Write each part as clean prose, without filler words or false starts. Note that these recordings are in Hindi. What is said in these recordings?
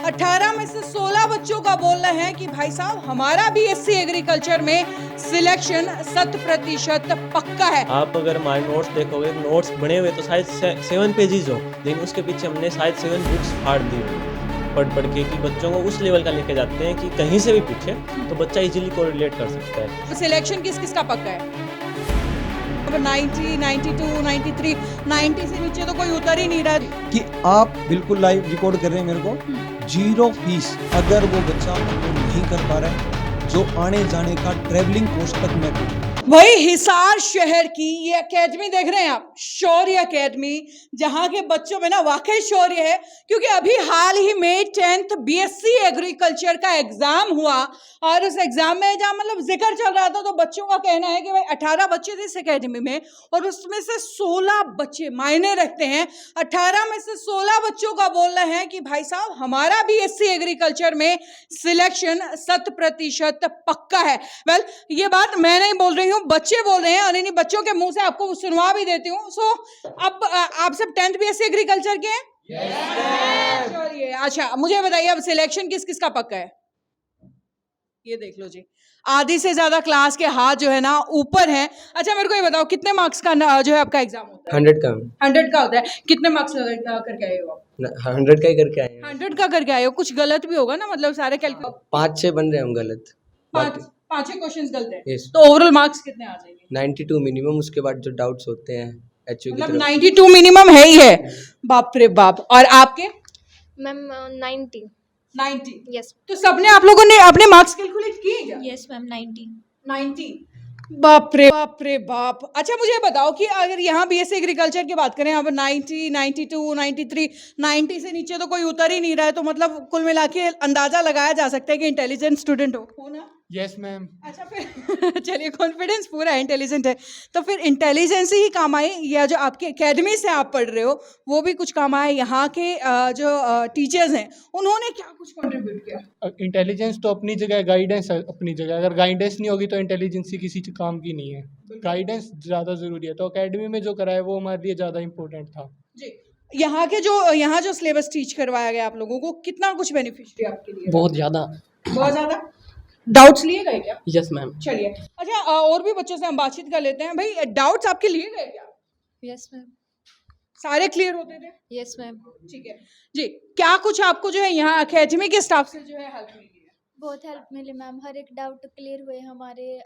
18 में से 16 बच्चों का बोलना है कि भाई साहब हमारा बीएससी एग्रीकल्चर में सिलेक्शन 100% पक्का है। आप अगर हमारे नोट्स देखोगे, नोट्स बने हुए तो शायद 7 पेजेस हो, लेकिन उसके पीछे हमने शायद 7 बुक्स फाड़ दी पढ़ के कि बच्चों को उस लेवल का लेके जाते हैं कि कहीं से भी पूछे तो बच्चा इजीली कोरिलेट कर सकता है। तो सिलेक्शन किस किस का पक्का है? 90, 92, 93, 90 से नीचे तो कोई उतर ही नहीं रहा कि आप बिल्कुल लाइव रिकॉर्ड कर रहे हैं मेरे को, 0 फीस। अगर वो बच्चा वो नहीं कर पा रहा है, जो आने जाने का ट्रेवलिंग कॉस्ट तक मैं दूँ। वही हिसार शहर की ये एकेडमी देख रहे हैं आप, शौर्य एकेडमी, जहां के बच्चों में ना वाकई शौर्य है। क्योंकि अभी हाल ही में 10th बीएससी एग्रीकल्चर का एग्जाम हुआ और उस एग्जाम में जहां मतलब जिक्र चल रहा था तो बच्चों का कहना है कि भाई 18 बच्चे थे इस एकेडमी में और उसमें से 16 बच्चे मायने रखते हैं। 18 में से 16 बच्चों का बोलना है कि भाई साहब हमारा बीएससी एग्रीकल्चर में सिलेक्शन 100% पक्का है। वेल, ये बात मैं नहीं बोल रही हूँ, बच्चे बोल रहे हैं और इन्हीं बच्चों के मुंह से आपको सुनवा भी देती हूँ। सो अब आप सब 10th बीएससी एग्रीकल्चर के हैं? चलिए, अच्छा मुझे बताइए अब सिलेक्शन किस किस का पक्का है? ये देख लो जी, आधी से ज्यादा क्लास के हाथ जो है ना ऊपर हैं। अच्छा मेरे को ये बताओ कितने मार्क्स का जो है आपका एग्जाम होता है? 100 का 100 का होता है। कितने मार्क्स करके आए हो आप? 100 का ही करके आए हैं। 100 का करके आए हो। कुछ गलत भी होगा ना, मतलब सारे कैलकुलेट 5-6 बन रहे हैं हम गलत। पांच क्वेश्चंस गलत है। Yes. तो ओवरऑल मार्क्स कितने आ जाएंगे? 92 मिनिमम, उसके बाद जो डाउट्स होते हैं एचयू की मतलब तरफ 92 मिनिमम है ही है। बाप रे बाप। और आपके? मैम 90 90। यस तो सबने आप लोगों ने अपने मार्क्स कैलकुलेट किए क्या? Yes ma'am 90 90। बाप रे बाप। अच्छा मुझे बताओ कि अगर यहाँ बीएससी एग्रीकल्चर की बात करें, अब 90, 92, 93, 90 से नीचे तो कोई उतर ही नहीं रहा है, तो मतलब कुल मिला के अंदाजा लगाया जा सकता है कि इंटेलिजेंट स्टूडेंट हो ना? Yes ma'am. अच्छा फिर चलिए, कॉन्फिडेंस पूरा है, इंटेलिजेंट है, तो फिर इंटेलिजेंस ही काम आए या जो आपके एकेडमी से आप पढ़ रहे हो वो भी कुछ काम आए? यहाँ के जो टीचर्स हैं उन्होंने क्या कुछ कंट्रीब्यूट किया? इंटेलिजेंस तो अपनी जगह है, गाइडेंस अपनी जगह। अगर गाइडेंस नहीं होगी तो इंटेलिजेंसी किसी काम की नहीं है। गाइडेंस ज़्यादा ज़रूरी है, तो एकेडमी में जो करा है वो हमारे लिए ज़्यादा इंपॉर्टेंट था जी। यहाँ जो सिलेबस टीच करवाया गया आप लोगों को, कितना कुछ बेनिफिशियरी आपके लिए? बहुत ज़्यादा। बहुत ज्यादा। डाउट्स लिए गए क्या? Yes ma'am. चलिए, अच्छा और भी बच्चों से हम बातचीत कर लेते हैं। भाई डाउट्स आपके लिए गए क्या? यस मैम सारे क्लियर होते थे? यस मैम ठीक है जी। क्या कुछ आपको जो है यहाँ एकेडमी के स्टाफ से जो है हेल्प मिली है? बहुत हेल्प मिली मैम, हर एक डाउट क्लियर हुए हमारे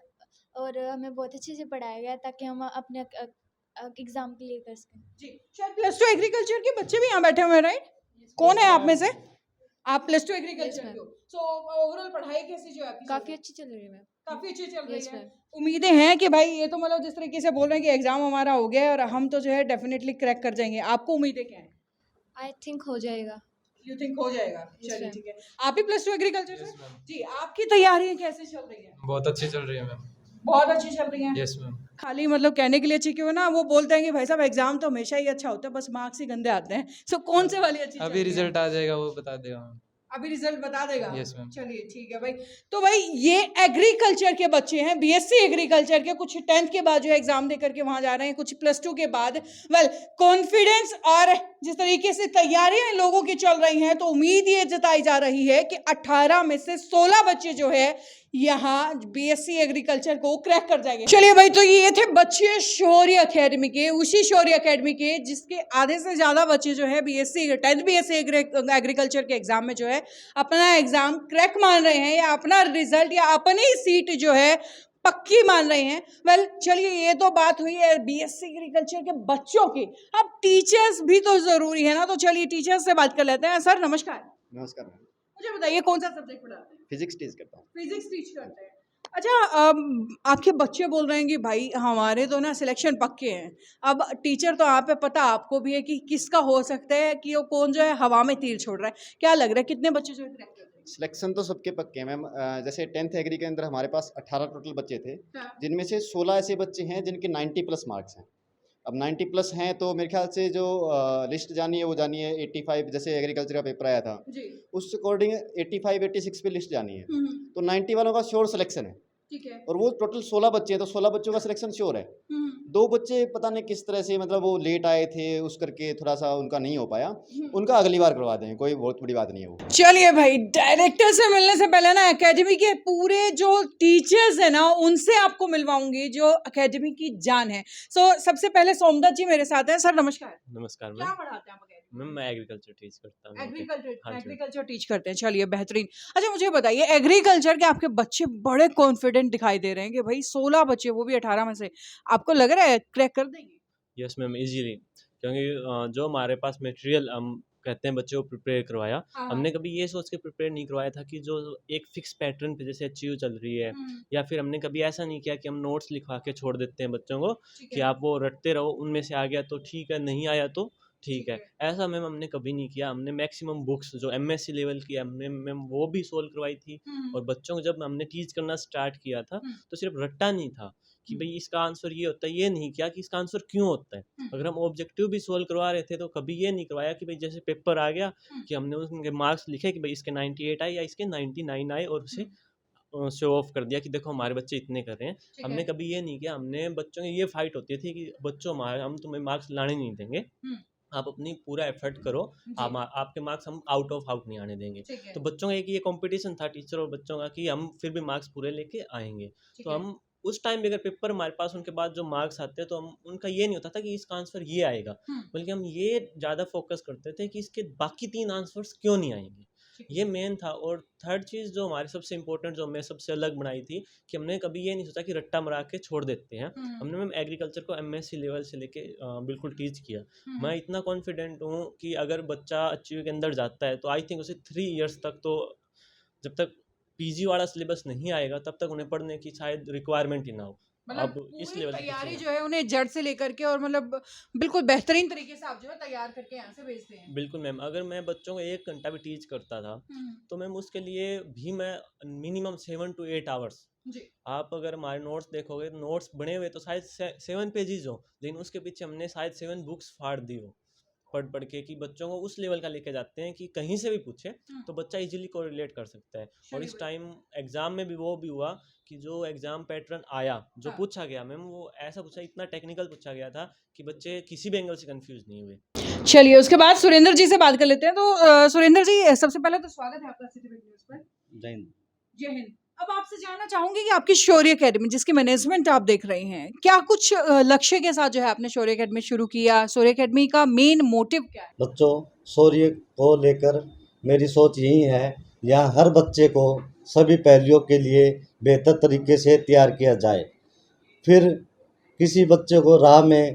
और हमें बहुत अच्छे से पढ़ाया गया ताकि हम अपने एग्ज़ाम क्लियर कर सकें। जी, शायद +2 एग्रीकल्चर के बच्चे भी यहाँ बैठे हुए हैं, राइट? कौन है आप में से? आप +2 एग्रीकल्चर के हो। सो ओवरऑल पढ़ाई कैसी जो है आपकी? काफ़ी अच्छी चल रही है मैम। काफी अच्छी चल रही Yes, है। ma'am. उम्मीदें हैं कि भाई ये तो मतलब जिस तरीके से बोल रहे हैं कि एग्जाम हमारा हो गया है और हम तो जो है डेफिनेटली क्रैक कर जाएंगे। आपको उम्मीदें क्या है? आई थिंक हो जाएगा। यू थिंक हो जाएगा? Yes, चलिए ma'am. ठीक है। आप भी +2 एग्रीकल्चर से? जी, आपकी तैयारियां कैसे चल रही है? बहुत अच्छी चल रही है मैम। बहुत अच्छी चल रही हैं। Yes ma'am. खाली मतलब कहने के लिए अच्छी क्यों ना, वो बोलते हैं कि भाई साहब एग्जाम तो हमेशा ही अच्छा होता है, बस मार्क्स ही गंदे आते हैं। सो कौन से वाली अच्छी चल अभी रही है? रिजल्ट आ जाएगा, वो बता देगा मैम। अभी रिजल्ट बता देगा? Yes, ma'am. चलिए ठीक है भाई। तो भाई ये एग्रीकल्चर के बच्चे हैं, बीएससी एग्रीकल्चर के, कुछ 10th के बाद जो है एग्जाम दे करके वहां जा रहे हैं, कुछ +2 के बाद। वेल, कॉन्फिडेंस और जिस तरीके से तैयारियां इन लोगों की चल रही हैं, तो उम्मीद ये जताई जा रही है कि 18 में से 16 बच्चे जो है यहाँ बीएससी एग्रीकल्चर को क्रैक कर जाएंगे। चलिए भाई, तो ये थे बच्चे शौर्य एकेडमी के, उसी शौर्य एकेडमी के जिसके आधे से ज्यादा बच्चे जो है 10th बीएससी एग्रीकल्चर के एग्जाम में जो है अपना एग्जाम क्रैक मान रहे हैं या अपना रिजल्ट या अपनी सीट जो है पक्की मान रहे हैं। वेल, चलिए ये तो बात हुई है बीएससी एग्रीकल्चर के बच्चों की। अब टीचर्स भी तो जरूरी है ना, तो चलिए टीचर्स से बात कर लेते हैं। सर नमस्कार। नमस्कार मैम। मुझे बताइए कौन सा सब्जेक्ट पढ़ाते हैं? फिजिक्स टीच करता हूँ। फिजिक्स टीच करते हैं। अच्छा, आपके बच्चे बोल रहे हैं कि भाई हमारे तो ना सिलेक्शन पक्के हैं। अब टीचर तो आप पे पता आपको भी है कि किसका हो सकता है कि वो कौन जो है हवा में तीर छोड़ रहा है। क्या लग रहा है कितने बच्चे जो है क्रैक करते हैं? सिलेक्शन तो सबके पक्के हैं मैम। जैसे 10th एग्री के अंदर हमारे पास 18 टोटल बच्चे थे, हाँ। जिनमें से 16 ऐसे बच्चे हैं जिनके 90+ मार्क्स हैं। अब 90+ हैं तो मेरे ख्याल से जो लिस्ट जानी है वो जानी है 85, जैसे एग्रीकल्चर का पेपर आया था जी। उस अकॉर्डिंग 85, 86 पे लिस्ट जानी है। हम्म। तो 90 वालों का श्योर सिलेक्शन है। ठीक है। और वो टोटल 16 बच्चे हैं, तो 16 बच्चों का सिलेक्शन श्योर है। 2 बच्चे पता नहीं किस तरह से, मतलब वो लेट आए थे, उस करके थोड़ा सा उनका नहीं हो पाया। उनका अगली बार करवा देंगे, कोई बहुत बड़ी बात नहीं है वो। चलिए भाई, डायरेक्टर से मिलने से पहले ना एकेडमी के पूरे जो टीचर्स हैं ना उनसे आपको मिलवाऊंगी जो एकेडमी की जान है। सो सबसे पहले सोमदत्त जी मेरे साथ हैं। सर नमस्कार। नमस्कार क्या मैम। पढ़ाते हैं आप एकेडमी? मैम मैं एग्रीकल्चर टीच करता हूँ। हाँ जी। एग्रीकल्चर टीच करते हैं, चलिए बेहतरीन। अच्छा मुझे बताइए, एग्रीकल्चर के आपके बच्चे बड़े कॉन्फिडेंट दिखाई दे रहे हैं कि भाई 16 बच्चे, वो भी 18 में से, आपको लग रहा है क्रैक कर देंगे? Yes ma'am, easily. क्योंकि जो हमारे पास मटेरियल हम कहते हैं बच्चों को प्रिपेयर करवाया, हाँ, हमने कभी ये सोच के प्रिपेयर नहीं करवाया था कि जो एक फिक्स पैटर्न पे जैसे अचीव चल रही है, या फिर हमने कभी ऐसा नहीं किया कि हम नोट्स लिखवा के छोड़ देते हैं बच्चों को ठीक कि है। आप वो रटते रहो, उनमें से आ गया तो ठीक है, नहीं आया तो ठीक है। ऐसा मैम हमने कभी नहीं किया। हमने मैक्सिमम बुक्स जो एमएससी लेवल की हमने मैम वो भी सोल्व करवाई थी, और बच्चों को जब हमने टीच करना स्टार्ट किया था तो सिर्फ रट्टा नहीं था कि भाई इसका आंसर ये होता है, ये नहीं किया कि इसका आंसर क्यों होता है। अगर हम ऑब्जेक्टिव भी सोल्व करवा रहे थे तो कभी ये नहीं करवाया कि भाई जैसे पेपर आ गया कि हमने उनके मार्क्स लिखे कि भाई इसके 98 आए या इसके 99 आए, और उसे शो ऑफ कर दिया कि देखो हमारे बच्चे इतने कर रहे हैं। हमने कभी ये नहीं किया। हमने बच्चों की ये फाइट होती थी कि बच्चों हमारे, हम तुम्हें मार्क्स लाने नहीं देंगे, आप अपनी पूरा एफर्ट करो, हम आपके मार्क्स हम आउट ऑफ आउट नहीं आने देंगे। तो बच्चों का एक ये कंपटीशन था टीचर और बच्चों का कि हम फिर भी मार्क्स पूरे लेके आएंगे। तो हम उस टाइम भी अगर पेपर हमारे पास उनके बाद जो मार्क्स आते हैं तो हम उनका ये नहीं होता था कि इसका आंसर ये आएगा, बल्कि हम ये ज़्यादा फोकस करते थे कि इसके बाकी 3 आंसर्स क्यों नहीं आएंगे, ये मेन था। और थर्ड चीज़ जो हमारी सबसे इम्पोर्टेंट, जो हमें सबसे अलग बनाई थी, कि हमने कभी ये नहीं सोचा कि रट्टा मरा के छोड़ देते हैं। हमने मैम एग्रीकल्चर को एमएससी लेवल से लेके बिल्कुल टीच किया। मैं इतना कॉन्फिडेंट हूँ कि अगर बच्चा अचीव के अंदर जाता है तो आई थिंक उसे 3 इयर्स तक, तो जब तक पीजी वाला सिलेबस नहीं आएगा तब तक उन्हें पढ़ने की शायद रिक्वायरमेंट ही ना हो। मतलब अब इस पूरी लेवल की तैयारी चीज़ें- जो है उन्हें जड़ से लेकर के, और मतलब बिल्कुल बेहतरीन तरीके से आप जो है तैयार करके यहाँ से भेजते हैं। बिल्कुल मैम, अगर मैं बच्चों को 1 घंटा भी टीच करता था तो मैम उसके लिए भी मैं मिनिमम 7 to 8 आवर्स। जी। आप अगर हमारे नोट्स देखोगे, नोट्स बने हुए तो शायद 7 पेजेस हो, लेकिन उसके पीछे हमने शायद 7 बुक्स फाड़ दी हो पढ़ के, कि बच्चों को उस लेवल का लेके जाते हैं कि कहीं से भी पूछे तो बच्चा इजीली कोरिलेट कर सकता है। और इस टाइम एग्जाम में भी वो भी हुआ कि जो एग्जाम पैटर्न आया, जो पूछा गया मैम, वो ऐसा पूछा, इतना टेक्निकल पूछा गया था कि बच्चे किसी भी एंगल से कंफ्यूज नहीं हुए। चलिए उसके बाद सुरेंद्र जी से बात कर लेते हैं। तो सुरेंद्र जी, सबसे पहले तो स्वागत है आपका सिटी बिग न्यूज़ पर। जय हिंद। जय हिंद। अब आपसे जानना चाहूंगी कि आपकी शौर्य एकेडमी, जिसकी मैनेजमेंट आप देख रहे हैं, क्या कुछ लक्ष्य के साथ जो है आपने शौर्य एकेडमी शुरू किया? शौर्य एकेडमी का मेन मोटिव क्या है? बच्चों, शौर्य को लेकर मेरी सोच यही है, यहाँ हर बच्चे को सभी पहलुओं के लिए बेहतर तरीके से तैयार किया जाए। फिर किसी बच्चे को राह में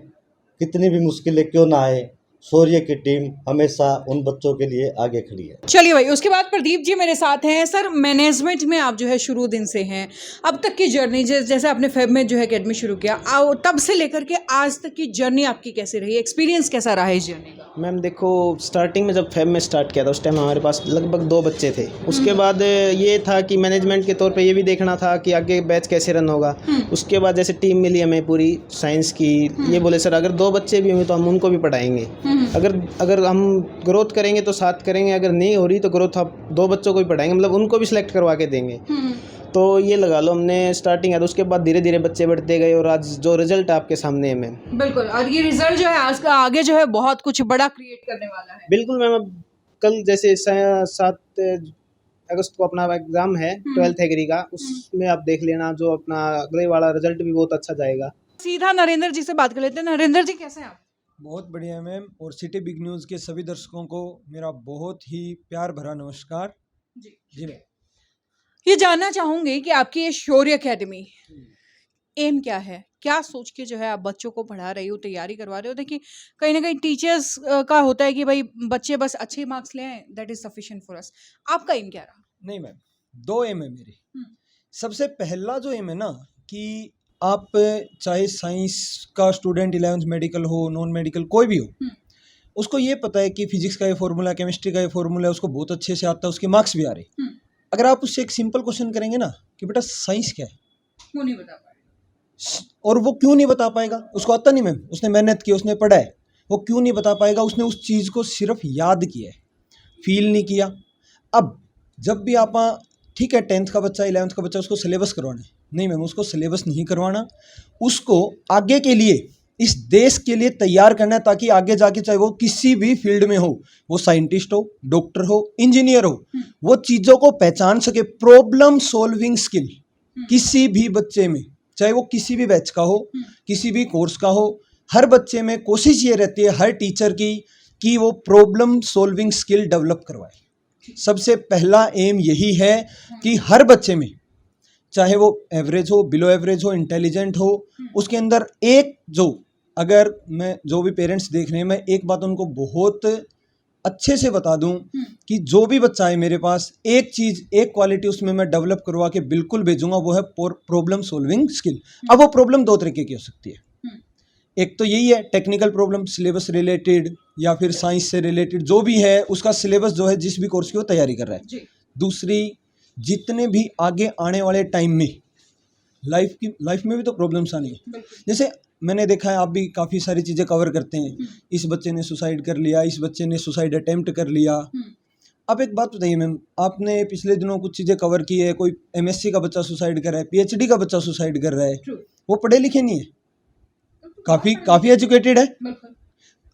कितनी भी मुश्किलें क्यों ना आए, शौर्य की टीम हमेशा उन बच्चों के लिए आगे खड़ी है। चलिए भाई, उसके बाद प्रदीप जी मेरे साथ हैं। सर, मैनेजमेंट में आप जो है शुरू दिन से हैं, अब तक की जर्नी, जैसे आपने फेब में जो है एकेडमी शुरू किया, तब से लेकर के आज तक की जर्नी आपकी कैसी रही? एक्सपीरियंस कैसा रहा है इस जर्नी का? मैम देखो, स्टार्टिंग में जब फेब में स्टार्ट किया था उस टाइम हमारे पास लगभग 2 बच्चे थे। उसके बाद ये था कि मैनेजमेंट के तौर पे ये भी देखना था कि आगे बैच कैसे रन होगा। उसके बाद जैसे टीम मिली हमें पूरी साइंस की, ये बोले सर अगर 2 बच्चे भी होंगे तो हम उनको भी पढ़ाएंगे, अगर हम ग्रोथ करेंगे तो साथ करेंगे, अगर नहीं हो रही तो ग्रोथ आप 2 बच्चों को भी पढ़ाएंगे, मतलब उनको भी सिलेक्ट करवा के देंगे। तो ये लगा लो हमने स्टार्टिंग है, तो उसके बाद धीरे धीरे बच्चे बढ़ते गए और आज जो रिजल्ट आपके सामने है मैम। बिल्कुल, और ये रिजल्ट जो है आज का आगे जो है बहुत कुछ बड़ा क्रिएट करने वाला है। बिल्कुल मैम, अब कल जैसे 7 अगस्त को अपना एग्जाम है 12th एग्री का, उसमें आप देख लेना, जो अपना अगले वाला रिजल्ट भी बहुत अच्छा जाएगा। सीधा नरेंद्र जी से बात कर लेते हैं। नरेंद्र जी, कैसे हैं आप? बहुत बढ़िया है मैम, और सिटी बिग न्यूज़ के सभी दर्शकों को मेरा बहुत ही प्यार भरा नमस्कार। जी मैम, ये जानना चाहूंगी कि आपकी ये शौर्य एकेडमी एम क्या है? क्या सोच के जो है आप बच्चों को पढ़ा रही हो, तैयारी करवा रहे हो? देखिए, कहीं ना कहीं टीचर्स का होता है कि भाई बच्चे बस अच्छे मार्क्स ले आए, that is sufficient for us. आपका एम क्या रहा? नहीं मैम, 2 एम है मेरी। सबसे पहला जो एम है ना, कि आप चाहे साइंस का स्टूडेंट, 11th मेडिकल हो, नॉन मेडिकल, कोई भी हो, उसको ये पता है कि फिजिक्स का ये फॉर्मूला, केमिस्ट्री का ये फॉर्मूला है, उसको बहुत अच्छे से आता है, उसके मार्क्स भी आ रहे। अगर आप उससे एक सिंपल क्वेश्चन करेंगे ना कि बेटा साइंस क्या है, वो नहीं बता पाएगा। और वो क्यों नहीं बता पाएगा? उसको आता नहीं मैम, उसने मेहनत की, उसने पढ़ा है, वो क्यों नहीं बता पाएगा? उसने उस चीज़ को सिर्फ याद किया है, फील नहीं किया। अब जब भी आप, ठीक है 10th का बच्चा, 11th का बच्चा, उसको सिलेबस करवाना है, नहीं मैम, उसको सिलेबस नहीं करवाना, उसको आगे के लिए इस देश के लिए तैयार करना है, ताकि आगे जाके चाहे वो किसी भी फील्ड में हो, वो साइंटिस्ट हो, डॉक्टर हो, इंजीनियर हो, वो चीज़ों को पहचान सके। प्रॉब्लम सॉल्विंग स्किल किसी भी बच्चे में, चाहे वो किसी भी बैच का हो, किसी भी कोर्स का हो, हर बच्चे में कोशिश ये रहती है हर टीचर की कि वो प्रॉब्लम सॉल्विंग स्किल डेवलप करवाए। सबसे पहला एम यही है कि हर बच्चे में, चाहे वो एवरेज हो, बिलो एवरेज हो, इंटेलिजेंट हो, उसके अंदर एक अगर मैं जो भी पेरेंट्स देख रहे हैं, मैं एक बात उनको बहुत अच्छे से बता दूं कि जो भी बच्चा है मेरे पास, एक चीज़, एक क्वालिटी उसमें मैं डेवलप करवा के बिल्कुल भेजूंगा, वो है प्रॉब्लम सॉल्विंग स्किल। अब वो प्रॉब्लम दो तरीके की हो सकती है, एक तो यही है टेक्निकल प्रॉब्लम, सिलेबस रिलेटेड या फिर साइंस से रिलेटेड, जो भी है उसका सिलेबस जो है जिस भी कोर्स की वो तैयारी कर रहा है। दूसरी, जितने भी आगे आने वाले टाइम में लाइफ में भी तो प्रॉब्लम्स आनी है। जैसे मैंने देखा है, आप भी काफ़ी सारी चीज़ें कवर करते हैं, इस बच्चे ने सुसाइड कर लिया, इस बच्चे ने सुसाइड अटेम्प्ट कर लिया। अब एक बात बताइए मैम, आपने पिछले दिनों कुछ चीज़ें कवर की है, कोई MSc का बच्चा सुसाइड कर रहा है, PhD का बच्चा सुसाइड कर रहा है, वो पढ़े लिखे नहीं है, काफ़ी एजुकेटेड है,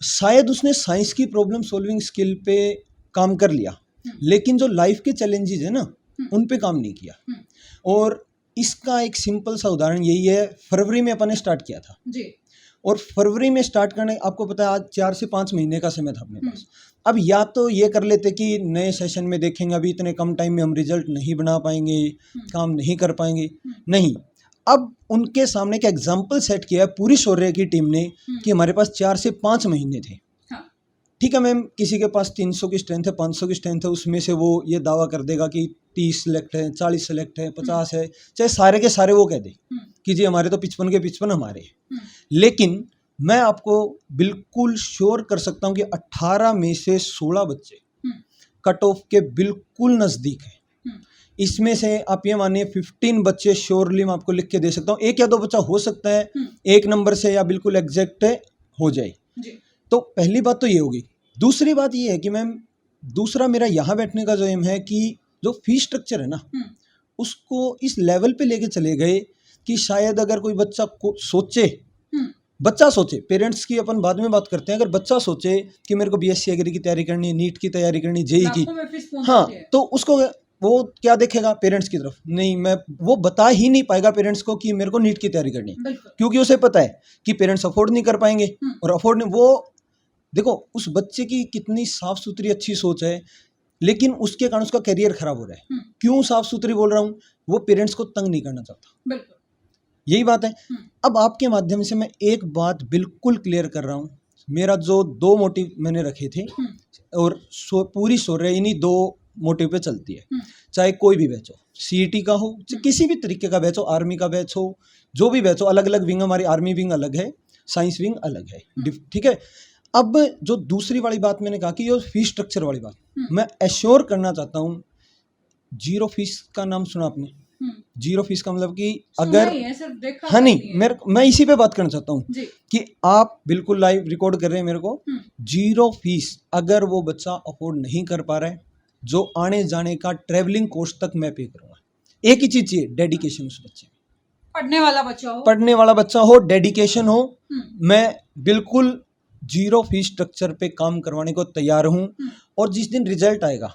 शायद उसने साइंस की प्रॉब्लम सॉल्विंग स्किल पे काम कर लिया, लेकिन जो लाइफ के चैलेंजेस है ना, उन पे काम नहीं किया। और इसका एक सिंपल सा उदाहरण यही है, फरवरी में अपन ने स्टार्ट किया था जी, और फरवरी में स्टार्ट करने, आपको पता है आज 4 से 5 महीने का समय था अपने पास। अब या तो ये कर लेते कि नए सेशन में देखेंगे, अभी इतने कम टाइम में हम रिजल्ट नहीं बना पाएंगे, काम नहीं कर पाएंगे, नहीं। अब उनके सामने का एग्जाम्पल सेट किया है पूरी शौर्य की टीम ने कि हमारे पास 4 से 5 महीने थे। ठीक है मैम, किसी के पास 300 की स्ट्रेंथ है, 500 की स्ट्रेंथ है, उसमें से वो ये दावा कर देगा कि 30 सेलेक्ट है, 40 सेलेक्ट है, 50 है, चाहे सारे के सारे वो कह दे कि जी हमारे तो 55 के 55 हमारे। लेकिन मैं आपको बिल्कुल श्योर कर सकता हूँ कि 18 में से 16 बच्चे कट ऑफ के बिल्कुल नज़दीक है। इसमें से आप ये मानिए 15 बच्चे श्योरली मैं आपको लिख के दे सकता हूँ, 1 या 2 बच्चा हो सकता है 1 नंबर से या बिल्कुल एग्जैक्ट हो जाए। तो पहली बात तो ये होगी। दूसरी बात ये है कि मैम, दूसरा मेरा यहाँ बैठने का जो एम है कि जो फीस स्ट्रक्चर है ना, उसको इस लेवल पे लेके चले गए कि शायद अगर कोई बच्चा सोचे, पेरेंट्स की अपन बाद में बात करते हैं, अगर बच्चा सोचे कि मेरे को BSc एग्री की तैयारी करनी है, नीट की तैयारी करनी, JEE की, हाँ, तो उसको वो क्या देखेगा पेरेंट्स की तरफ, नहीं, वो बता ही नहीं पाएगा पेरेंट्स को कि मेरे को नीट की तैयारी करनी है, क्योंकि उसे पता है कि पेरेंट्स अफोर्ड नहीं कर पाएंगे, और अफोर्ड नहीं, वो देखो उस बच्चे की कितनी साफ सुथरी अच्छी सोच है, लेकिन उसके कारण उसका करियर खराब हो रहा है। क्यों साफ सुथरी बोल रहा हूँ, वो पेरेंट्स को तंग नहीं करना चाहता, यही बात है। अब आपके माध्यम से मैं एक बात बिल्कुल क्लियर कर रहा हूँ, मेरा जो 2 मोटिव मैंने रखे थे, और पूरी शौर्य इन्हीं 2 मोटिव पे चलती है। चाहे कोई भी बैच हो, CET का हो, किसी भी तरीके का बैच हो, आर्मी का बैच हो, जो भी बैच हो, अलग अलग विंग, हमारी आर्मी विंग अलग है, साइंस विंग अलग है, ठीक है। अब जो दूसरी वाली बात मैंने कहा कि ये फीस स्ट्रक्चर वाली बात, मैं एश्योर करना चाहता हूँ, 0 फीस का नाम सुना आपने? 0 फीस का मतलब कि अगर, हाँ नहीं, मैं इसी पे बात करना चाहता हूँ कि आप बिल्कुल लाइव रिकॉर्ड कर रहे हैं मेरे को, 0 फीस अगर वो बच्चा अफोर्ड नहीं कर पा रहा है, जो आने जाने का ट्रेवलिंग कॉस्ट तक मैं पे करूँगा। एक ही चीज़ चाहिए, डेडिकेशन उस बच्चे में, पढ़ने वाला बच्चा हो, डेडिकेशन हो, मैं बिल्कुल 0 फीस स्ट्रक्चर पे काम करवाने को तैयार हूँ। और जिस दिन रिजल्ट आएगा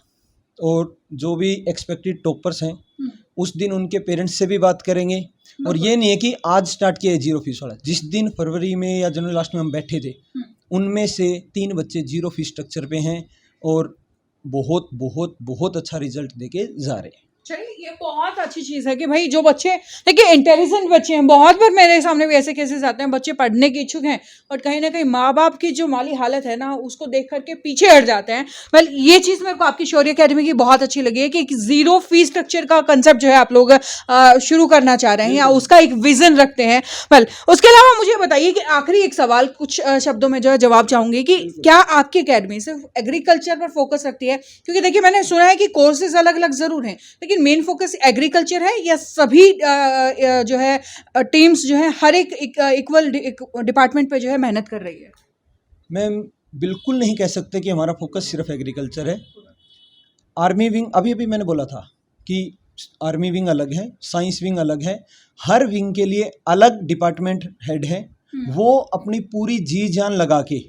और जो भी एक्सपेक्टेड टॉपर्स हैं, उस दिन उनके पेरेंट्स से भी बात करेंगे, और ये नहीं है कि आज स्टार्ट किया है 0 फीस वाला। जिस दिन फरवरी में या जनवरी लास्ट में हम बैठे थे, उनमें से 3 बच्चे 0 फीस स्ट्रक्चर पे हैं और बहुत बहुत बहुत अच्छा रिजल्ट देके जा रहे हैं। चलिए, ये बहुत अच्छी चीज़ है कि भाई जो बच्चे, देखिए इंटेलिजेंट बच्चे हैं, बहुत बार मेरे सामने भी ऐसे केसेस आते हैं, बच्चे पढ़ने के इच्छुक हैं और कहीं ना कहीं माँ बाप की जो माली हालत है ना, उसको देख करके पीछे हट जाते हैं। वेल, ये चीज़ मेरे को आपकी शौर्य अकेडमी की बहुत अच्छी लगी है कि 0 फीस स्ट्रक्चर का कंसेप्ट जो है आप लोग शुरू करना चाह रहे हैं या उसका एक विजन रखते हैं। वेल, उसके अलावा मुझे बताइए कि आखिरी एक सवाल कुछ शब्दों में जो है जवाब चाहूँगी कि क्या आपकी अकेडमी सिर्फ एग्रीकल्चर पर फोकस रखती है? क्योंकि देखिए मैंने सुना है कि कोर्सेज अलग अलग ज़रूर हैं, लेकिन मेन फोकस एग्रीकल्चर है, या सभी जो है टीम्स जो है हर एक इक्वल डिपार्टमेंट पे जो है मेहनत कर रही है? मैम, बिल्कुल नहीं कह सकते कि हमारा फोकस सिर्फ एग्रीकल्चर है। आर्मी विंग, अभी मैंने बोला था कि आर्मी विंग अलग है, साइंस विंग अलग है, हर विंग के लिए अलग डिपार्टमेंट हेड है। वो अपनी पूरी जी जान लगा के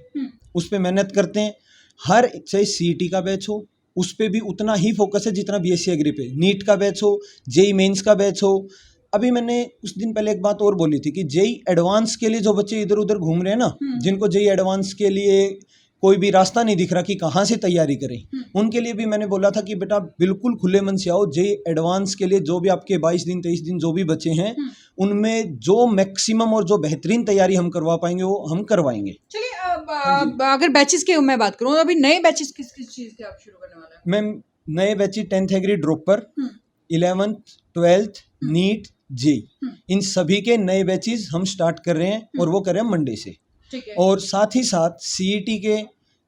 उस पर मेहनत करते हैं। हर चाहे सीईटी का बैच हो उस पर भी उतना ही फोकस है जितना बीएससी एग्री पे, नीट का बैच हो, जेई मेंस का बैच हो। अभी मैंने उस दिन पहले एक बात और बोली थी कि जेई एडवांस के लिए जो बच्चे इधर उधर घूम रहे हैं ना, जिनको जेई एडवांस के लिए कोई भी रास्ता नहीं दिख रहा कि कहाँ से तैयारी करें, उनके लिए भी मैंने बोला था कि बेटा बिल्कुल खुले मन से आओ। जेई एडवांस के लिए जो भी आपके 22 दिन 23 दिन जो भी बचे हैं उनमें जो मैक्सिमम और जो बेहतरीन तैयारी हम करवा पाएंगे वो हम करवाएंगे। चलिए अब अगर बैचेस की मैं बात करूँ तो अभी नए बैचेस किस किस चीज़ के आप शुरू करने वाले हैं? मैं नए बैचेस 10th एग्री dropper, 11th 12th NEET JEE, इन सभी के नए बैचेस हम स्टार्ट कर रहे हैं और वो कर रहे हैं मंडे से। ठीक है। और साथ ही साथ सीईटी के,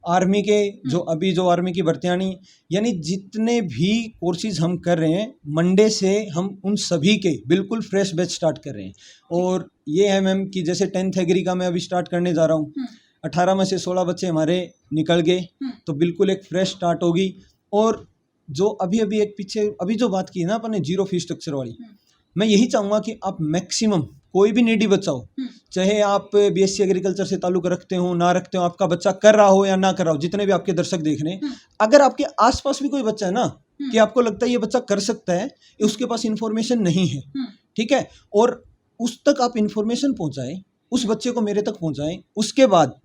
आर्मी के जो अभी जो आर्मी की भर्तियाँ नहीं, यानी जितने भी कोर्सेज हम कर रहे हैं मंडे से हम उन सभी के बिल्कुल फ्रेश बैच स्टार्ट कर रहे हैं। और ये है मैम कि जैसे 10th एग्री का मैं अभी स्टार्ट करने जा रहा हूँ, 18 में से 16 बच्चे हमारे निकल गए तो बिल्कुल एक फ्रेश स्टार्ट होगी। और जो अभी अभी एक पीछे अभी जो बात की है ना अपन ने जीरो फीस स्ट्रक्चर वाली, मैं यही चाहूँगा कि आप मैक्सिमम कोई भी नीडी बच्चा हो, चाहे आप बीएससी एग्रीकल्चर से ताल्लुक़ रखते हो ना रखते हो, आपका बच्चा कर रहा हो या ना कर रहा हो, जितने भी आपके दर्शक देख रहे हैं, अगर आपके आसपास भी कोई बच्चा है ना कि आपको लगता है ये बच्चा कर सकता है, उसके पास इन्फॉर्मेशन नहीं है, ठीक है, और उस तक आप इन्फॉर्मेशन पहुँचाएँ, उस बच्चे को मेरे तक पहुँचाएँ। उसके बाद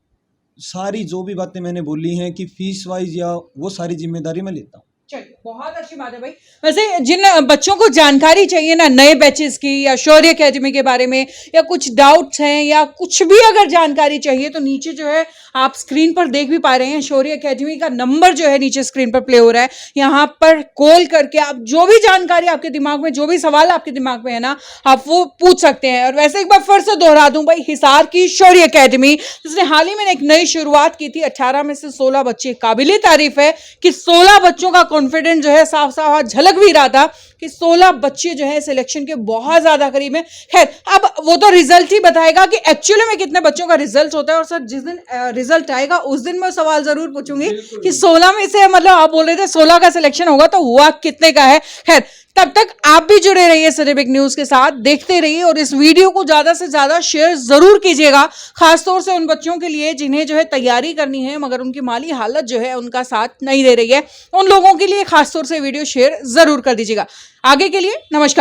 सारी जो भी बातें मैंने बोली हैं कि फीस वाइज या वो सारी जिम्मेदारी मैं लेता हूँ। चलिए बहुत अच्छी बात है भाई। वैसे जिन बच्चों को जानकारी चाहिए ना नए बैचेस की या शौर्य एकेडमी के बारे में, या कुछ डाउट्स हैं या कुछ भी अगर जानकारी चाहिए तो नीचे जो है आप स्क्रीन पर देख भी पा रहे हैं, शौर्य एकेडमी का नंबर जो है नीचे स्क्रीन पर प्ले हो रहा है। यहाँ पर कॉल करके आप जो भी जानकारी आपके दिमाग में, जो भी सवाल आपके दिमाग में है ना, आप वो पूछ सकते हैं। और वैसे एक बार फिर से दोहरा दूं भाई, हिसार की शौर्य एकेडमी जिसने हाल ही में एक नई शुरुआत की थी, 18 में से 16 बच्चे, काबिले तारीफ है कि 16 बच्चों का कॉन्फिडेंस जो है साफ साफ झलक भी रहा था कि 16 बच्चे जो है सिलेक्शन के बहुत ज्यादा करीब है। खैर अब वो तो रिजल्ट ही बताएगा कि एक्चुअली में कितने बच्चों का रिजल्ट होता है। और सर जिस दिन रिजल्ट आएगा उस दिन मैं सवाल जरूर पूछूंगी कि 16 में से मतलब आप बोल रहे थे 16 का सिलेक्शन होगा तो हुआ कितने का है। खैर तब तक आप भी जुड़े रहिए सिनेबिक न्यूज के साथ, देखते रहिए और इस वीडियो को ज्यादा से ज्यादा शेयर जरूर कीजिएगा, खासतौर से उन बच्चों के लिए जिन्हें जो है तैयारी करनी है मगर उनकी माली हालत जो है उनका साथ नहीं दे रही है। उन लोगों के लिए खासतौर से वीडियो शेयर जरूर कर दीजिएगा। आगे के लिए नमस्कार।